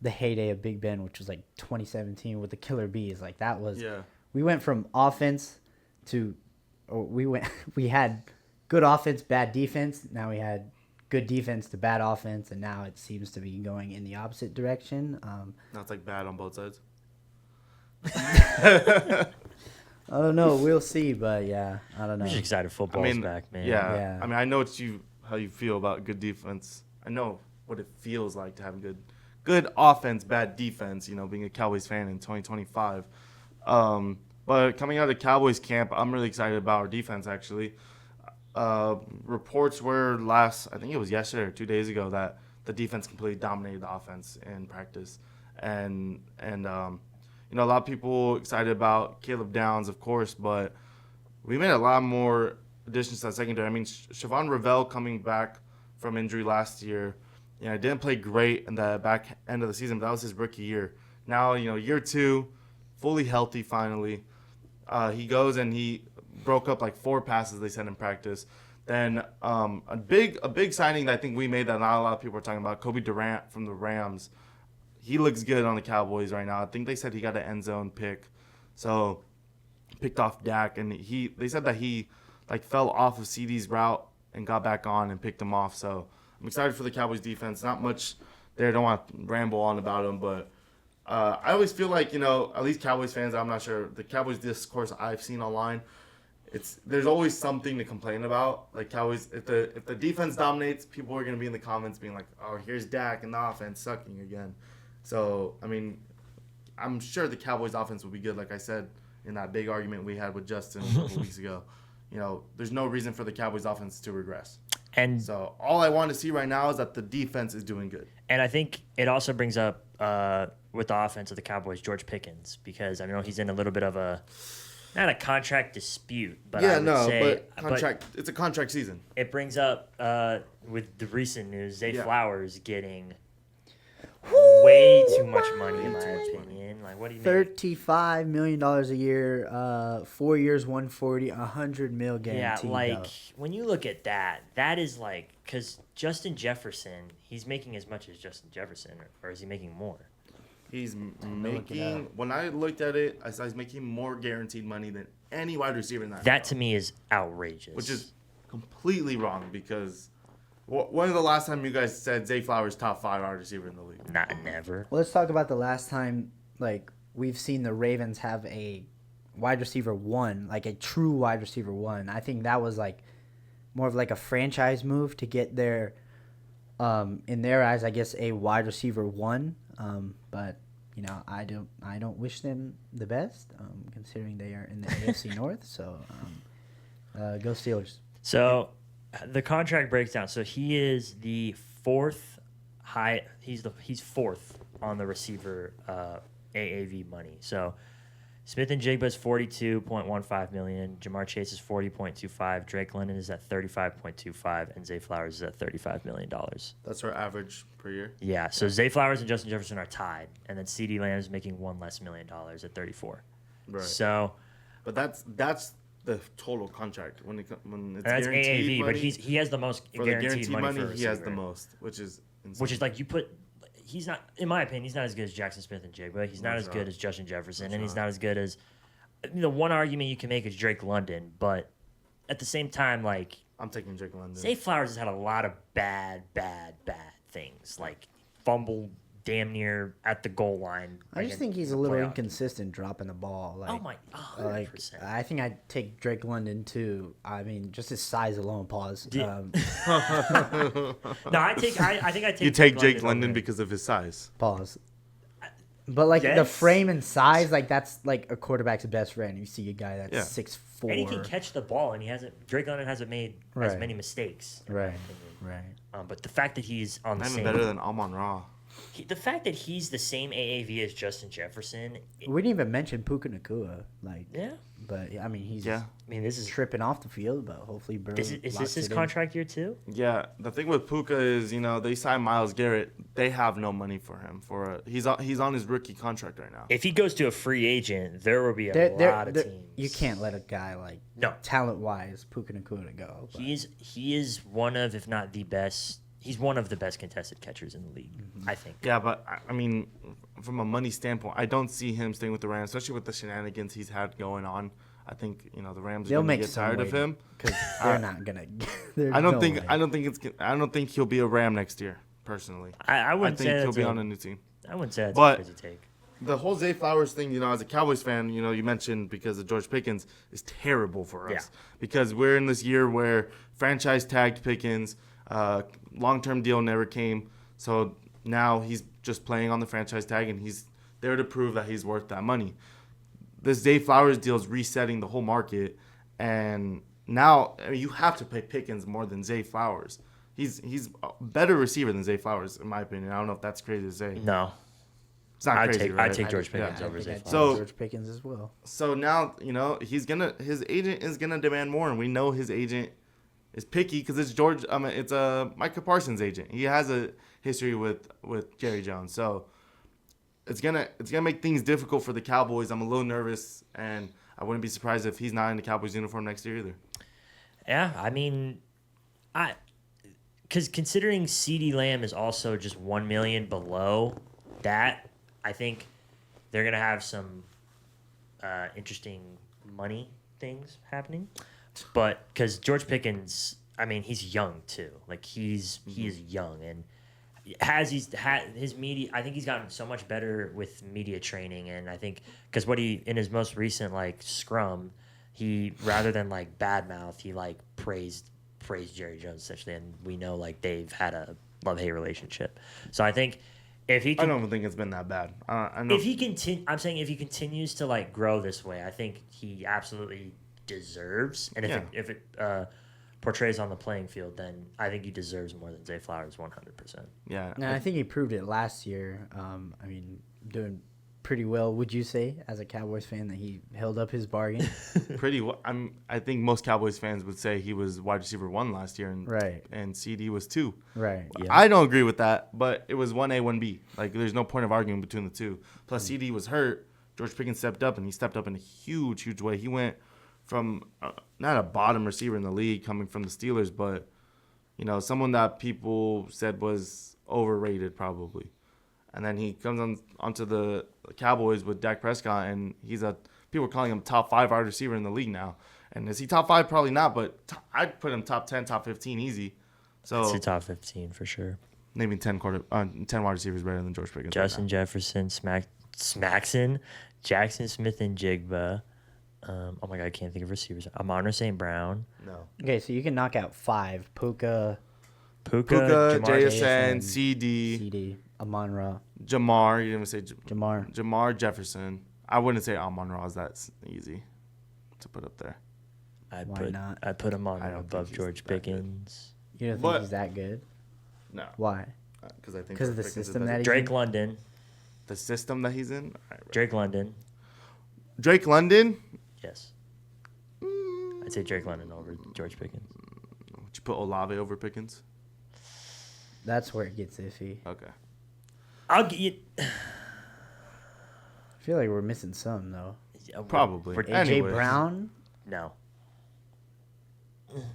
[SPEAKER 3] the heyday of Big Ben, which was like 2017 with the Killer Bees. Like, that was
[SPEAKER 1] yeah.
[SPEAKER 3] we went from offense to we had good offense, bad defense. Now we had good defense to bad offense, and now it seems to be going in the opposite direction.
[SPEAKER 1] Now it's like bad on both sides.
[SPEAKER 3] I don't know. We'll see, but yeah, I don't know.
[SPEAKER 2] I'm just excited football's back, man.
[SPEAKER 1] Yeah. I mean, I know how you feel about good defense. I know what it feels like to have good offense, bad defense. Being a Cowboys fan in 2025. But coming out of Cowboys camp, I'm really excited about our defense. Actually, reports were I think it was yesterday or 2 days ago, that the defense completely dominated the offense in practice, and a lot of people excited about Caleb Downs, of course, but we made a lot more additions to that secondary. I mean, Siobhan Ravel coming back from injury last year, didn't play great in the back end of the season, but that was his rookie year. Now, year two, fully healthy finally. He goes and he broke up like 4 passes they said in practice. Then a big signing that I think we made that not a lot of people are talking about, Kobe Durant from the Rams. He looks good on the Cowboys right now. I think they said he got an end zone pick. So picked off Dak, and they said that he like fell off of CD's route and got back on and picked him off. So I'm excited for the Cowboys defense. Not much there. I don't want to ramble on about them, but I always feel like, at least Cowboys fans, I'm not sure, the Cowboys discourse I've seen online, there's always something to complain about. Like Cowboys, if the defense dominates, people are going to be in the comments being like, oh, here's Dak and the offense sucking again. So, I mean, I'm sure the Cowboys offense will be good, like I said in that big argument we had with Justin a couple weeks ago. There's no reason for the Cowboys offense to regress.
[SPEAKER 2] And
[SPEAKER 1] So all I want to see right now is that the defense is doing good.
[SPEAKER 2] And I think it also brings up with the offense of the Cowboys, George Pickens, because I know he's in a little bit of not a contract dispute, but I would say,
[SPEAKER 1] it's a contract season.
[SPEAKER 2] it brings up with the recent news, Zay Flowers getting way too much money, in my opinion. Like, what do you mean?
[SPEAKER 3] $35 million a year, 4 years, 140, $100 million guaranteed.
[SPEAKER 2] Yeah, like
[SPEAKER 3] though.
[SPEAKER 2] when you look at that is like, because Justin Jefferson, he's making as much as Justin Jefferson, or is he making more?
[SPEAKER 1] He's making, when I looked at it, I saw he's making more guaranteed money than any wide receiver in that.
[SPEAKER 2] That to me is outrageous.
[SPEAKER 1] Which is completely wrong, because when was the last time you guys said Zay Flowers top 5 wide receiver in the league?
[SPEAKER 2] not never.
[SPEAKER 3] Well, let's talk about the last time we've seen the Ravens have a wide receiver 1, like a true wide receiver 1. I think that was more of like a franchise move to get their, in their eyes, I guess, a wide receiver 1. But I don't wish them the best, considering they are in the AFC North. So, go Steelers.
[SPEAKER 2] So the contract breaks down. So he is the fourth high. He's fourth on the receiver AAV money. So Smith and Jigba is $42.15 million. Jamar Chase is $40.25. Drake London is at $35.25, and Zay Flowers is at $35 million.
[SPEAKER 1] That's our average per year.
[SPEAKER 2] Yeah. So Zay Flowers and Justin Jefferson are tied, and then CeeDee Lamb is making $1 less million at 34.
[SPEAKER 1] Right.
[SPEAKER 2] So,
[SPEAKER 1] But that's the total contract when it's
[SPEAKER 2] that's
[SPEAKER 1] guaranteed
[SPEAKER 2] AAV,
[SPEAKER 1] money,
[SPEAKER 2] but he has the most
[SPEAKER 1] for the
[SPEAKER 2] guaranteed money for a
[SPEAKER 1] he has
[SPEAKER 2] receiver.
[SPEAKER 1] the most, which is insane.
[SPEAKER 2] Which is like he's not, in my opinion, he's not as good as Jackson Smith and Jigba. He's not as good as Justin Jefferson, and he's not as good as, the one argument you can make is Drake London, but at the same time, like,
[SPEAKER 1] I'm taking Drake London.
[SPEAKER 2] Zay Flowers has had a lot of bad things, like fumble damn near at the goal line.
[SPEAKER 3] I just think he's a little inconsistent dropping the ball. Like,
[SPEAKER 2] Oh my, 100%.
[SPEAKER 3] I think I'd take Drake London too. I mean, just his size alone. Pause.
[SPEAKER 2] No, I think I take.
[SPEAKER 1] You take Jake
[SPEAKER 2] over
[SPEAKER 1] London
[SPEAKER 2] him.
[SPEAKER 1] because of his size.
[SPEAKER 3] Pause. But like the
[SPEAKER 2] Yes.
[SPEAKER 3] frame and size, like that's like a quarterback's best friend. You see a guy that's
[SPEAKER 1] Yeah.
[SPEAKER 3] 6'4".
[SPEAKER 2] And he can catch the ball, and Drake London hasn't made as
[SPEAKER 3] Right.
[SPEAKER 2] many mistakes. in my
[SPEAKER 3] Right.
[SPEAKER 2] opinion.
[SPEAKER 3] Right.
[SPEAKER 2] But the fact that he's on the
[SPEAKER 1] I'm
[SPEAKER 2] same,
[SPEAKER 1] better than Amon Ra.
[SPEAKER 2] the fact that he's the same AAV as Justin Jefferson,
[SPEAKER 3] We didn't even mention Puka Nakua. Like,
[SPEAKER 2] yeah.
[SPEAKER 3] but I mean, he's
[SPEAKER 1] Yeah.
[SPEAKER 2] I mean, this is
[SPEAKER 3] tripping off the field, but hopefully Burrow
[SPEAKER 2] is this
[SPEAKER 3] locks
[SPEAKER 2] his
[SPEAKER 3] it in.
[SPEAKER 2] contract year too?
[SPEAKER 1] Yeah, the thing with Puka is, they signed Myles Garrett. They have no money for him. He's on his rookie contract right now.
[SPEAKER 2] If he goes to a free agent, there will be a lot of teams.
[SPEAKER 3] You can't let a guy like
[SPEAKER 2] No.
[SPEAKER 3] talent-wise Puka Nakua go. But
[SPEAKER 2] He is one of, if not the best. He's one of the best contested catchers in the league, I think.
[SPEAKER 1] Yeah, but I mean, from a money standpoint, I don't see him staying with the Rams, especially with the shenanigans he's had going on. I think the Rams are
[SPEAKER 3] they'll
[SPEAKER 1] going to
[SPEAKER 3] make
[SPEAKER 1] get
[SPEAKER 3] some
[SPEAKER 1] tired
[SPEAKER 3] way
[SPEAKER 1] of him.
[SPEAKER 3] because they're not gonna.
[SPEAKER 1] I don't think he'll be a Ram next year. Personally,
[SPEAKER 2] I
[SPEAKER 1] I
[SPEAKER 2] wouldn't
[SPEAKER 1] think
[SPEAKER 2] say
[SPEAKER 1] he'll
[SPEAKER 2] that's
[SPEAKER 1] be on a new team.
[SPEAKER 2] I wouldn't say that's
[SPEAKER 1] But-
[SPEAKER 2] a crazy take.
[SPEAKER 1] The whole Zay Flowers thing, as a Cowboys fan, you mentioned because of George Pickens is terrible for us
[SPEAKER 2] Yeah.
[SPEAKER 1] because we're in this year where franchise tagged Pickens, long-term deal never came. So now he's just playing on the franchise tag and he's there to prove that he's worth that money. This Zay Flowers deal is resetting the whole market, and now you have to pay Pickens more than Zay Flowers. He's a better receiver than Zay Flowers, in my opinion. I don't know if that's crazy to say.
[SPEAKER 2] No,
[SPEAKER 1] It's not crazy, right?
[SPEAKER 2] I'd take George Pickens
[SPEAKER 1] Yeah.
[SPEAKER 2] over Zay
[SPEAKER 3] I'd take
[SPEAKER 2] Flowers.
[SPEAKER 3] George Pickens as well.
[SPEAKER 1] So now, his agent is gonna demand more, and we know his agent is picky because it's it's Micah Parsons' agent. He has a history with Jerry Jones, so it's gonna make things difficult for the Cowboys. I'm a little nervous, and I wouldn't be surprised if he's not in the Cowboys uniform next year either.
[SPEAKER 2] Yeah, I mean, because considering CeeDee Lamb is also just $1 million below that, I think they're gonna have some interesting money things happening. But because George Pickens, I mean, he's young too. Like he is young and his media. I think he's gotten so much better with media training, and I think because in his most recent scrum, he rather than badmouth, he praised Jerry Jones essentially, and we know they've had a love-hate relationship. So I think if he
[SPEAKER 1] I don't even think it's been that bad. I know.
[SPEAKER 2] if he continues to grow this way, I think he absolutely deserves. And if it portrays on the playing field, then I think he deserves more than Zay Flowers 100%.
[SPEAKER 1] Yeah.
[SPEAKER 3] And I think he proved it last year. I mean, doing pretty well. Would you say, as a Cowboys fan, that he held up his bargain?
[SPEAKER 1] Pretty well. I think most Cowboys fans would say he was wide receiver 1 last year, and
[SPEAKER 3] Right.
[SPEAKER 1] and CD was 2.
[SPEAKER 3] Right. Yeah.
[SPEAKER 1] I don't agree with that, but it was 1A, 1B. There's no point of arguing between the two. Plus, CD was hurt. George Pickens stepped up, and he stepped up in a huge, huge way. He went from not a bottom receiver in the league coming from the Steelers, but someone that people said was overrated probably. And then he comes onto the Cowboys with Dak Prescott, and people are calling him top 5 wide receiver in the league now. And is he top 5? Probably not, but I'd put him top 10, top 15 easy. So
[SPEAKER 2] It's a top 15 for sure.
[SPEAKER 1] naming 10 wide receivers better than George Pickens.
[SPEAKER 2] Justin Jefferson, Smaxon, Jackson Smith and Jigba. Oh my God, I can't think of receivers. Amon St. Brown.
[SPEAKER 1] No.
[SPEAKER 3] Okay, so you can knock out 5. Puka,
[SPEAKER 1] Puka,
[SPEAKER 2] Jamar,
[SPEAKER 1] JSN, CD,
[SPEAKER 3] CD, Amon-Ra,
[SPEAKER 1] Jamar. You didn't even say
[SPEAKER 3] Jamar.
[SPEAKER 1] Jamar Jefferson. I wouldn't say Amon-Ra is that easy to put up there.
[SPEAKER 3] Why not?
[SPEAKER 2] I put him on
[SPEAKER 1] I don't
[SPEAKER 2] above
[SPEAKER 1] think he's
[SPEAKER 2] George
[SPEAKER 1] that good.
[SPEAKER 2] Pickens.
[SPEAKER 3] You don't think
[SPEAKER 1] But-
[SPEAKER 3] he's that good?
[SPEAKER 1] No,
[SPEAKER 3] Why?
[SPEAKER 1] because I think
[SPEAKER 3] Because of the
[SPEAKER 1] Pickens is
[SPEAKER 3] system
[SPEAKER 1] better.
[SPEAKER 3] that he's
[SPEAKER 2] Drake
[SPEAKER 3] in?
[SPEAKER 2] London.
[SPEAKER 1] The system that he's in. All right, right.
[SPEAKER 2] Drake London.
[SPEAKER 1] Drake London.
[SPEAKER 2] Yes. I'd say Drake London over George Pickens.
[SPEAKER 1] Would you put Olave over Pickens?
[SPEAKER 3] That's where it gets iffy.
[SPEAKER 1] Okay.
[SPEAKER 2] I'll get you.
[SPEAKER 3] I feel like we're missing some though.
[SPEAKER 1] Probably.
[SPEAKER 2] We're-
[SPEAKER 3] AJ
[SPEAKER 1] Anyways.
[SPEAKER 3] Brown.
[SPEAKER 2] No.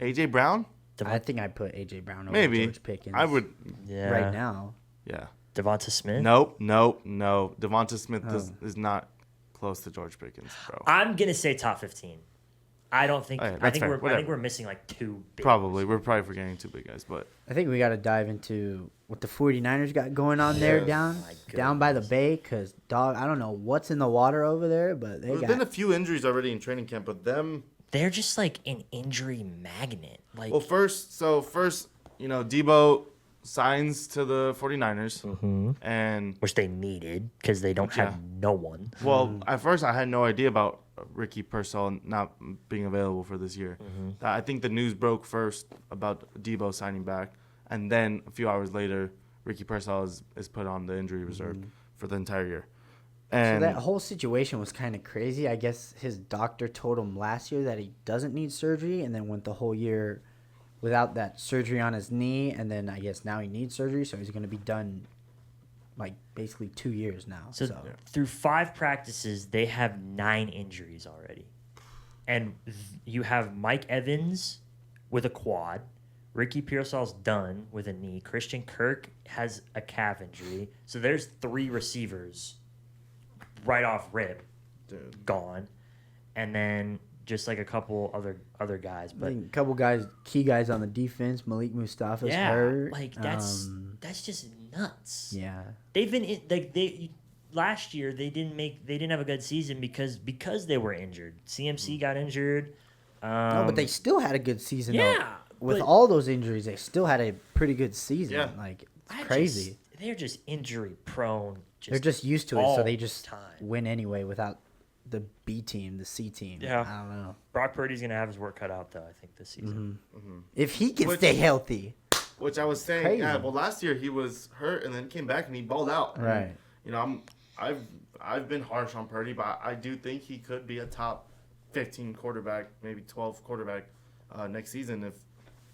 [SPEAKER 1] AJ Brown?
[SPEAKER 3] I think I put AJ Brown over
[SPEAKER 1] Maybe.
[SPEAKER 3] George Pickens.
[SPEAKER 1] I would.
[SPEAKER 2] Yeah.
[SPEAKER 3] right now.
[SPEAKER 1] Yeah.
[SPEAKER 2] Devonta Smith.
[SPEAKER 1] Nope. Devonta Smith is not close to George Pickens, bro.
[SPEAKER 2] I'm gonna say top 15. I don't think.
[SPEAKER 1] Okay,
[SPEAKER 2] I
[SPEAKER 1] that's
[SPEAKER 2] think
[SPEAKER 1] fair.
[SPEAKER 2] we're. I
[SPEAKER 1] Whatever.
[SPEAKER 2] think we're missing like two. Big
[SPEAKER 1] Probably. We're probably forgetting two big guys, but
[SPEAKER 3] I think we got to dive into what the 49ers got going on there
[SPEAKER 1] Yeah.
[SPEAKER 3] down by the bay. Because, dog, I don't know what's in the water over there, but they
[SPEAKER 1] there's been a
[SPEAKER 3] got...
[SPEAKER 1] few injuries already in training camp, but them.
[SPEAKER 2] They're just like an injury magnet. Like.
[SPEAKER 1] Well, first, Debo signs to the 49ers, and
[SPEAKER 2] which they needed because they don't have no one.
[SPEAKER 1] well, at first I had no idea about Ricky Pearsall not being available for this year. I think the news broke first about Debo signing back, and then a few hours later, Ricky Pearsall is put on the injury reserve for the entire year.
[SPEAKER 3] So
[SPEAKER 1] And
[SPEAKER 3] that whole situation was kind of crazy. I guess his doctor told him last year that he doesn't need surgery, and then went the whole year without that surgery on his knee, and then I guess now he needs surgery, so he's going to be done like basically 2 years now.
[SPEAKER 2] So
[SPEAKER 3] So,
[SPEAKER 2] through 5 practices, they have 9 injuries already, and you have Mike Evans with a quad. Ricky Pearsall's done with a knee. Christian Kirk has a calf injury. So there's 3 receivers right off rip gone, and then just like a couple other guys.
[SPEAKER 3] I
[SPEAKER 2] But
[SPEAKER 3] think a couple guys, key guys on the defense, Malik Mustafa's hurt.
[SPEAKER 2] like that's just nuts.
[SPEAKER 3] Yeah.
[SPEAKER 2] They've been last year they didn't have a good season because they were injured. CMC got injured.
[SPEAKER 3] No, but they still had a good season.
[SPEAKER 2] yeah,
[SPEAKER 3] Though. With
[SPEAKER 2] but
[SPEAKER 3] all those injuries, they still had a pretty good season.
[SPEAKER 1] Yeah.
[SPEAKER 3] Like, it's
[SPEAKER 2] I
[SPEAKER 3] crazy.
[SPEAKER 2] they're just injury prone.
[SPEAKER 3] They're just used to it, so
[SPEAKER 2] all
[SPEAKER 3] they just
[SPEAKER 2] time.
[SPEAKER 3] win anyway without the B team, the C team.
[SPEAKER 2] Yeah.
[SPEAKER 3] I don't know.
[SPEAKER 2] Brock Purdy's gonna have his work cut out though. I think this season.
[SPEAKER 3] If he can
[SPEAKER 1] Which-
[SPEAKER 3] stay healthy.
[SPEAKER 1] which I was saying,
[SPEAKER 3] Crazy.
[SPEAKER 1] yeah. Well, last year he was hurt and then came back and he balled out. And,
[SPEAKER 3] Right.
[SPEAKER 1] I've been harsh on Purdy, but I do think he could be a top 15 quarterback, maybe 12 quarterback next season if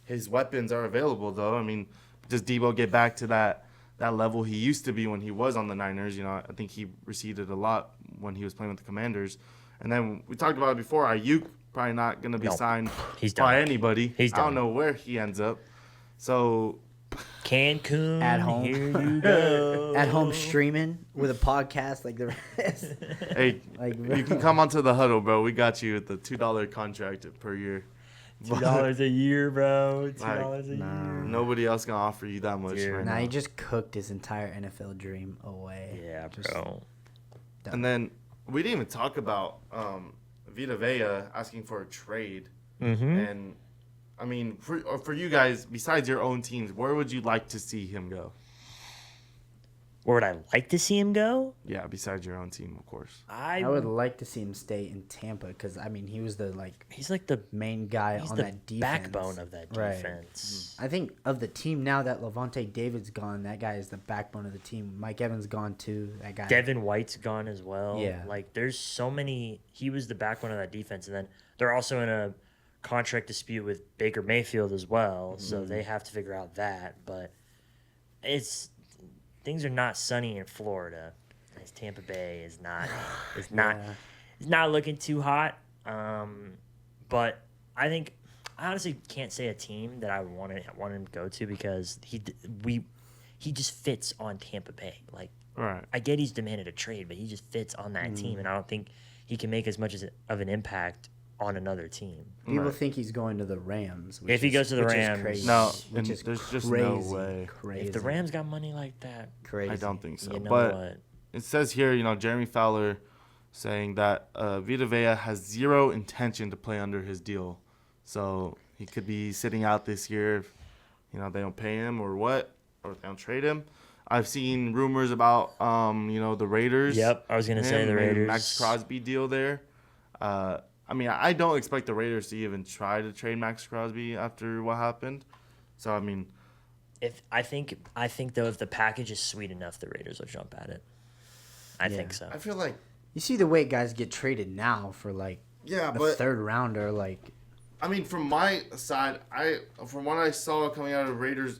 [SPEAKER 1] his weapons are available. Though, I mean, does Debo get back to that level he used to be when he was on the Niners? I think he receded a lot when he was playing with the Commanders. And then we talked about it before. Ayuk probably not going to be
[SPEAKER 2] No.
[SPEAKER 1] signed
[SPEAKER 2] He's
[SPEAKER 1] by
[SPEAKER 2] done.
[SPEAKER 1] anybody.
[SPEAKER 2] He's
[SPEAKER 1] I don't
[SPEAKER 2] done.
[SPEAKER 1] know where he ends up. So
[SPEAKER 2] Cancun
[SPEAKER 3] At home.
[SPEAKER 2] Here you go.
[SPEAKER 3] At home streaming with a podcast like the rest.
[SPEAKER 1] hey,
[SPEAKER 3] Like,
[SPEAKER 1] you can come onto the Huddle, bro. We got you with the $2 contract per year.
[SPEAKER 2] $2 a year, bro. $2 a
[SPEAKER 3] Nah.
[SPEAKER 2] year.
[SPEAKER 1] Nobody else can offer you that much
[SPEAKER 2] Dude.
[SPEAKER 1] right
[SPEAKER 3] Nah,
[SPEAKER 1] now.
[SPEAKER 3] he just cooked his entire NFL dream away.
[SPEAKER 2] Yeah,
[SPEAKER 3] Just
[SPEAKER 2] bro.
[SPEAKER 3] done.
[SPEAKER 1] And then we didn't even talk about Vita Vea asking for a trade.
[SPEAKER 2] Mm-hmm.
[SPEAKER 1] And I mean, for you guys, besides your own teams, where would you like to see him go?
[SPEAKER 2] Where would I like to see him go?
[SPEAKER 1] Yeah, besides your own team, of course.
[SPEAKER 3] I would like to see him stay in Tampa because, I mean, he was the
[SPEAKER 2] He's like the
[SPEAKER 3] main guy
[SPEAKER 2] he's
[SPEAKER 3] on
[SPEAKER 2] the
[SPEAKER 3] that defense.
[SPEAKER 2] backbone of that
[SPEAKER 3] Right.
[SPEAKER 2] defense.
[SPEAKER 3] I think of the team now that Levante David's gone, that guy is the backbone of the team. Mike Evans gone too. That guy.
[SPEAKER 2] Devin White's gone as well.
[SPEAKER 3] Yeah.
[SPEAKER 2] Like there's so many. He was the backbone of that defense, and then they're also in a contract dispute with Baker Mayfield as well, so they have to figure out that. But things are not sunny in Florida. As Tampa Bay is not. It's not.
[SPEAKER 3] Yeah.
[SPEAKER 2] It's not looking too hot. But I think I honestly can't say a team that I want him to go to because he just fits on Tampa Bay. Like
[SPEAKER 1] Right.
[SPEAKER 2] I get he's demanded a trade, but he just fits on that team, and I don't think he can make as much of an impact on another team.
[SPEAKER 3] People
[SPEAKER 1] Right.
[SPEAKER 3] think he's going to the Rams.
[SPEAKER 2] If he goes to the
[SPEAKER 3] which is
[SPEAKER 2] Rams-
[SPEAKER 3] crazy,
[SPEAKER 1] No,
[SPEAKER 3] which
[SPEAKER 1] and
[SPEAKER 3] is
[SPEAKER 1] there's just no
[SPEAKER 3] crazy,
[SPEAKER 1] way.
[SPEAKER 3] Crazy.
[SPEAKER 2] If the Rams got money like that,
[SPEAKER 3] crazy.
[SPEAKER 1] I don't think so.
[SPEAKER 2] you know
[SPEAKER 1] but
[SPEAKER 2] what?
[SPEAKER 1] it says here, Jeremy Fowler saying that Vita Vea has zero intention to play under his deal. So he could be sitting out this year they don't pay him or what, or they don't trade him. I've seen rumors about, the Raiders.
[SPEAKER 2] Yep, I was going to say the
[SPEAKER 1] maybe
[SPEAKER 2] Raiders.
[SPEAKER 1] Max Crosby deal there. I don't expect the Raiders to even try to trade Max Crosby after what happened. So,
[SPEAKER 2] I think though, if the package is sweet enough, the Raiders will jump at it. I think so.
[SPEAKER 1] I feel like
[SPEAKER 3] You see the way guys get traded now for like a third rounder, like.
[SPEAKER 1] From my side, from what I saw coming out of Raiders,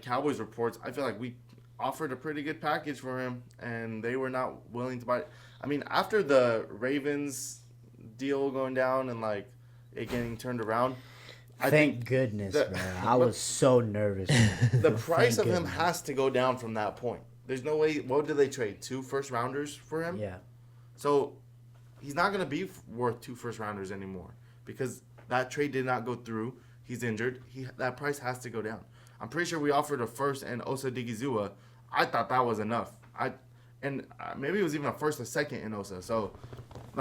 [SPEAKER 1] Cowboys reports, I feel like we offered a pretty good package for him, and they were not willing to buy. After the Ravens deal going down and it getting turned around,
[SPEAKER 3] Thank goodness, man. I was so nervous.
[SPEAKER 1] The price of him has to go down from that point. There's no way. What did they trade? 2 first-rounders for him?
[SPEAKER 3] Yeah.
[SPEAKER 1] So he's not going to be worth 2 first-rounders anymore because that trade did not go through. He's injured. That price has to go down. I'm pretty sure we offered a first and Osa Digizua. I thought that was enough. Maybe it was even a first, a second in Osa. So,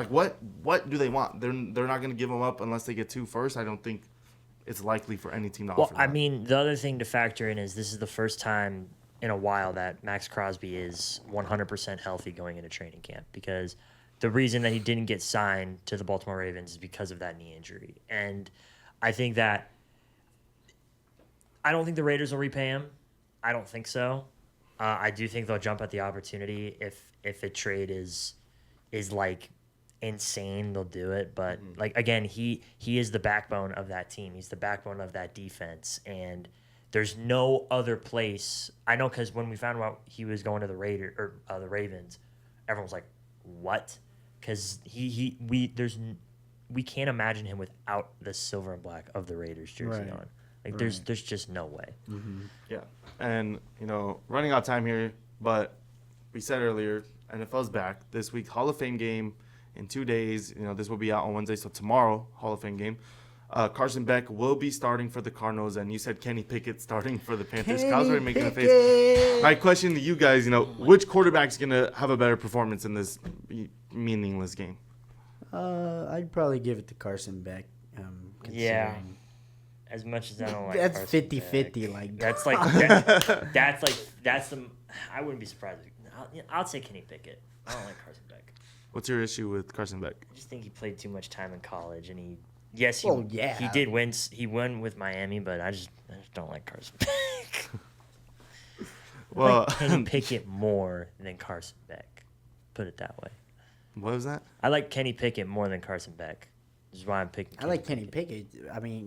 [SPEAKER 1] what do they want? They're not going to give him up unless they get 2 first. I don't think it's likely for any team to offer that.
[SPEAKER 2] The other thing to factor in is this is the first time in a while that Max Crosby is 100% healthy going into training camp, because the reason that he didn't get signed to the Baltimore Ravens is because of that knee injury. And I think that I don't think the Raiders will repay him. I don't think so. I do think they'll jump at the opportunity if a trade is insane, they'll do it. But again, he is the backbone of that team. He's the backbone of that defense, and there's no other place. I know, because when we found out he was going to the Ravens, everyone was like, "What?" Because we can't imagine him without the silver and black of the Raiders jersey on. There's just no way.
[SPEAKER 3] Mm-hmm.
[SPEAKER 1] Yeah, and running out of time here, but we said earlier, NFL's back this week. Hall of Fame game in 2 days. This will be out on Wednesday, so tomorrow Hall of Fame game. Carson Beck will be starting for the Cardinals, and you said Kenny Pickett starting for the Panthers. Kyle's already making a face. My question to you guys, which quarterback's going to have a better performance in this meaningless game?
[SPEAKER 3] I'd probably give it to Carson Beck.
[SPEAKER 2] Yeah. As much as I don't like
[SPEAKER 3] that's
[SPEAKER 2] Carson
[SPEAKER 3] 50-50.
[SPEAKER 2] Beck, that's the. I wouldn't be surprised. I'll say Kenny Pickett. I don't like Carson Beck.
[SPEAKER 1] What's your issue with Carson Beck?
[SPEAKER 2] I just think he played too much time in college, and he did win. He won with Miami, but I just don't like Carson Beck.
[SPEAKER 1] Well,
[SPEAKER 2] I like Kenny Pickett more than Carson Beck. Put it that way.
[SPEAKER 1] What was that?
[SPEAKER 2] I like Kenny Pickett more than Carson Beck. This is why I'm picking.
[SPEAKER 3] I like Kenny Pickett.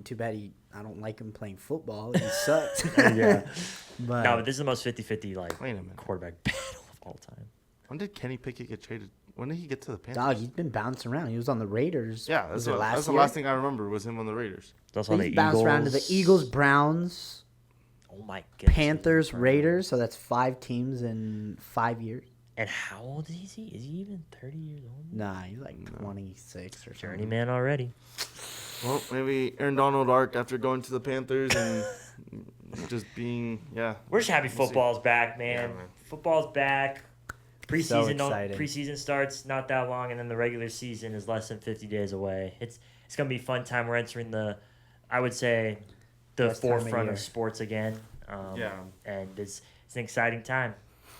[SPEAKER 3] Too bad I don't like him playing football. He sucks.
[SPEAKER 2] Yeah.
[SPEAKER 3] But
[SPEAKER 2] this is the most 50-50
[SPEAKER 1] Wait a minute.
[SPEAKER 2] quarterback battle of all time.
[SPEAKER 1] When did Kenny Pickett get traded? When did he get to the Panthers?
[SPEAKER 3] dog, he's been bouncing around. He was on the Raiders.
[SPEAKER 1] Yeah, that's the last thing I remember was him on the Raiders.
[SPEAKER 2] That's on the
[SPEAKER 3] He's bounced around to the Eagles, Browns,
[SPEAKER 2] Oh my goodness.
[SPEAKER 3] Panthers, Raiders. So that's 5 teams in 5 years.
[SPEAKER 2] And how old is he? Is he even 30 years old?
[SPEAKER 3] Nah, he's like 26 or something.
[SPEAKER 2] Journeyman already.
[SPEAKER 1] Well, maybe Aaron Donald arc after going to the Panthers and just being,
[SPEAKER 2] We're just happy football's back, man.
[SPEAKER 1] Yeah, man.
[SPEAKER 2] Football's back.
[SPEAKER 3] So excited.
[SPEAKER 2] Preseason starts not that long, and then the regular season is less than 50 days away. It's gonna be a fun time. We're entering the
[SPEAKER 3] Best time of
[SPEAKER 2] forefront
[SPEAKER 3] year.
[SPEAKER 2] of sports again. And it's an exciting time.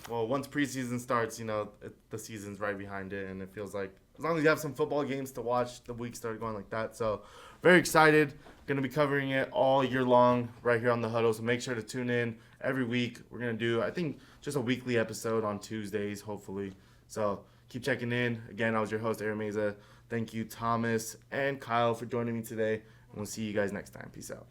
[SPEAKER 1] Well, once preseason starts, the season's right behind it, and it feels like as long as you have some football games to watch, the weeks start going like that. So, very excited. Going to be covering it all year long right here on the Huddle. So make sure to tune in every week. We're going to do, I think, just a weekly episode on Tuesdays, hopefully. So keep checking in. Again, I was your host, Ariel Meza. Thank you, Thomas and Kyle, for joining me today. And we'll see you guys next time. Peace out.